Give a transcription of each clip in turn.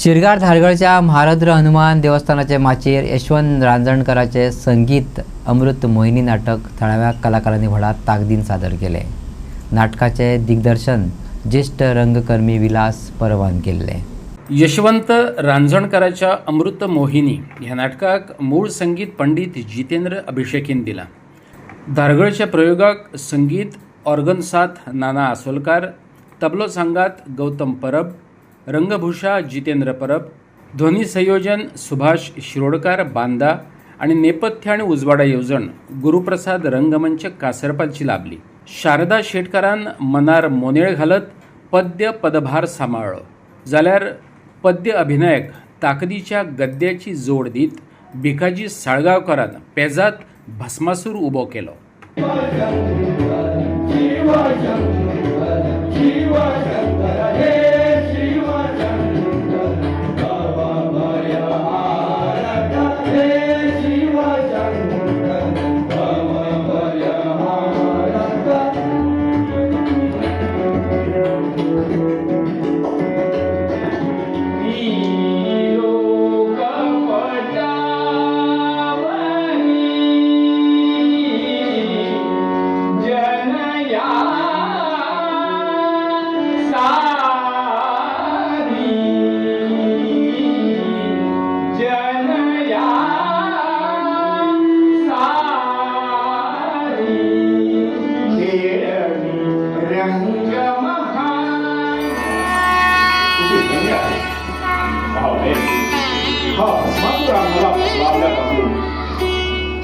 शिरगाळ धारगळच्या महारुद्र हनुमान देवस्थानाचे माचेर यशवंत रांजणकराचे संगीत अमृत मोहिनी नाटक थळाव्या कलाकारांनी व्हडा ताकदीन सादर केले। नाटकाचे दिग्दर्शन ज्येष्ठ रंगकर्मी विलास परवान केले। यशवंत रांजणकराच्या अमृत मोहिनी ह्या नाटकाक मूळ संगीत पंडित जितेंद्र अभिषेकीन दिला। धारगळच्या प्रयोगाक संगीत ऑर्गन साथ नाना आसोलकार, तबलो संगात गौतम परब, रंगभूषा जितेंद्र परब, ध्वनी संयोजन सुभाष शिरोडकार बांदा आणि नेपथ्य आणि उजवाडा येवजण गुरुप्रसाद रंगमंच कासरपालची लाभली। शारदा शेटकारान मनार मोनेळ घालत पद्य पदभार सांभाळलो, जाल्यार पद्य अभिनयाक ताकदीच्या गद्याची जोड दीत भिकाजी साळगांवकारान पेजात भस्मासूर उबो केलो।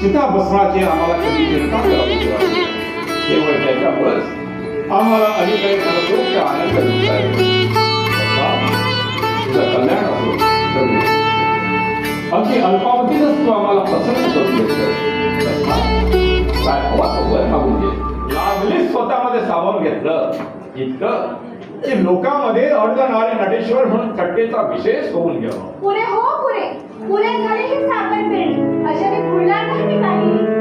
चिता बसवायची आम्हाला कधी चिंता करावी लागली। केवळ त्याच्यामुळेच आम्हाला अलीकडे मनसोक्त आनंद मिळत आहे। तुझं कल्याण असो, अगदी अल्पावधीतच तू आम्हाला प्रसन्न करून घेतलं। काय हवा वर मागून घे, लागलीच स्वतःमध्ये सामावून घेतलं इतकं की लोकांमध्ये अर्धनारी नटेश्वर म्हणून थट्टेचा विशेष होऊन गेला। पुरे हो पुरे पुरे झाले ही साखर पेरणी, अशाने फुलणार नाही मी काही।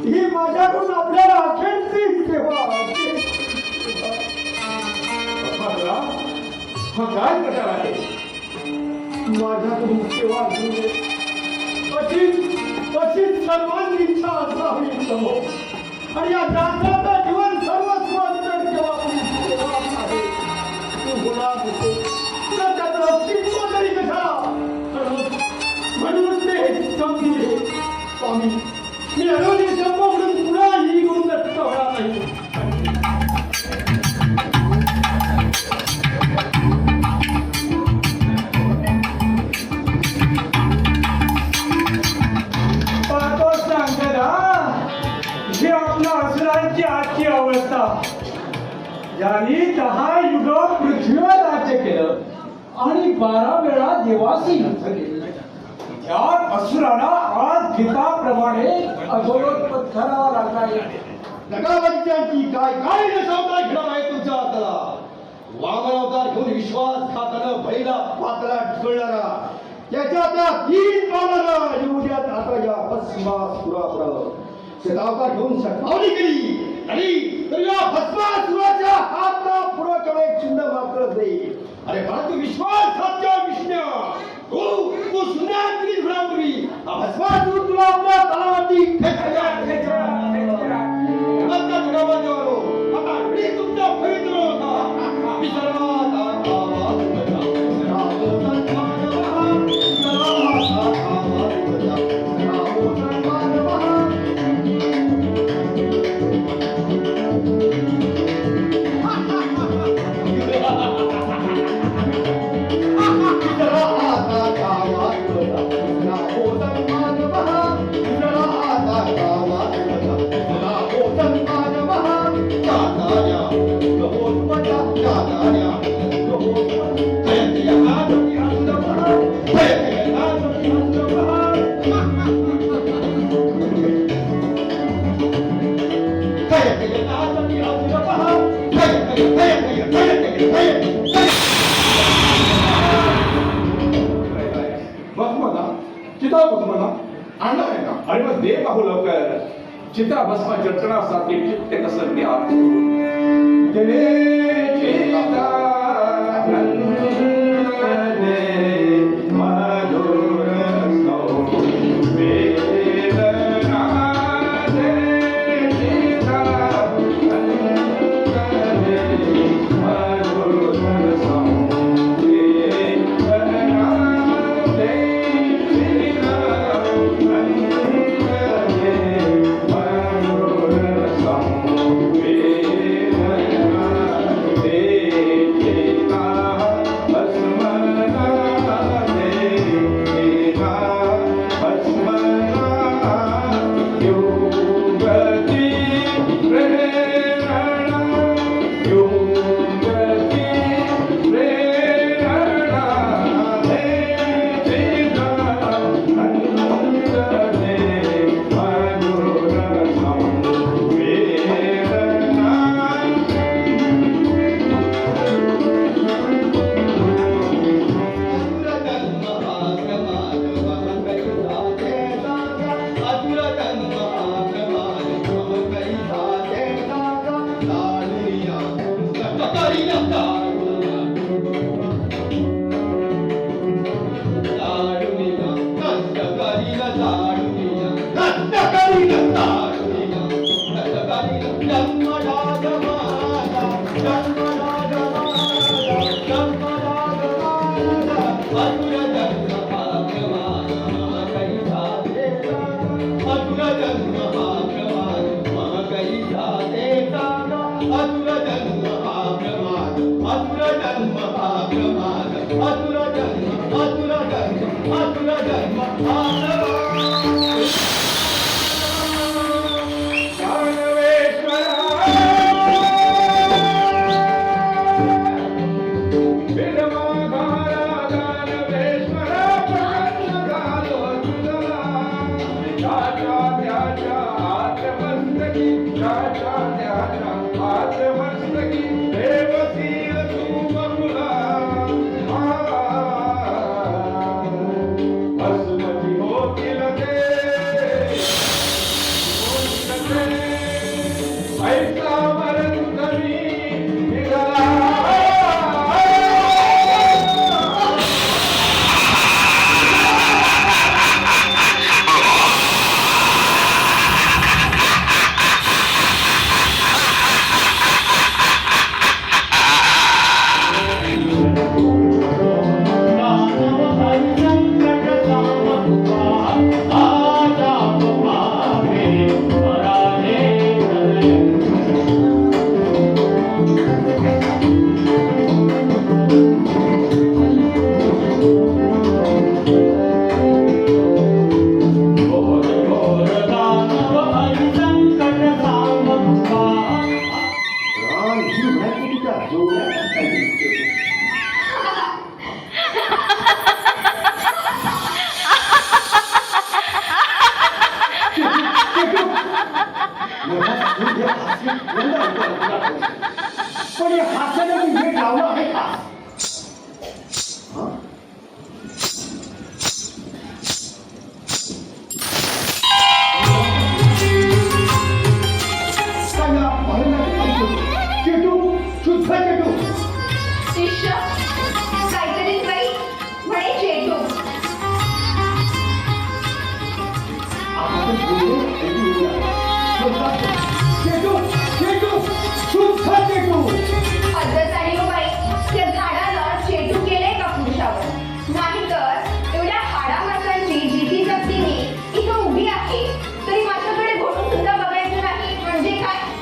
ही माझ्याकडून आपल्याला अखेरची सेवा। हा काय प्रकार आहे? माझ्याकडून सेवा घेऊन अशीच सर्वांची इच्छा असावी समोर, आणि या दासाचं जीवन सर्वस्व सेवा आहे। तू गुलाम होतो तर त्याचं अस्तित्व तरी कशा, म्हणून ते समजून घे स्वामी, मी अरोधी संपवून पुन्हा ही गुण नष्ट होणार नाही। ही आपल्या असुरांची आजची अवस्था, ज्यांनी 10 युग पृथ्वीवर राज्य केलं आणि 12 वेळा देवासी युद्ध केले, त्या असुरांना आज गीताप्रमाणे अधोलोक पत्करावा लागला आहे। नगरवंशांची काय काय दशावतार घेणार आहे तुमच्या हाताला? वामन अवतार घेऊन विश्वासघातानं बैला पातळा ठेवणारा, त्याच्या त्या 3 पावलानं येऊ द्यात आता या भस्मासुरापुढं। शेतावकार घेऊन सटकावणी केली तरी या भस्मासुराच्या हातला पुढं केवळ एक चिन्ह मात्र नाही. अरे परंतु विश्वासाच्या विष्णू तू शून्यात घडापूर्वी हा भस्मासूर तुला आपल्या तलावाची आता तुझ्यावर जेवलो आता मी तुमचा पवित्र होता विसर्गात आवाज बजा राम सन्मान महा राम आवाज बजा राम सन्मान महा चिता भस्माला आणणार आहे का? आणि मग दे पाहू लवकर चिता भस्मा चर्चनासाठी चित्त कसं ते आत पण या हास्याला मी वेळ लावला आहे का?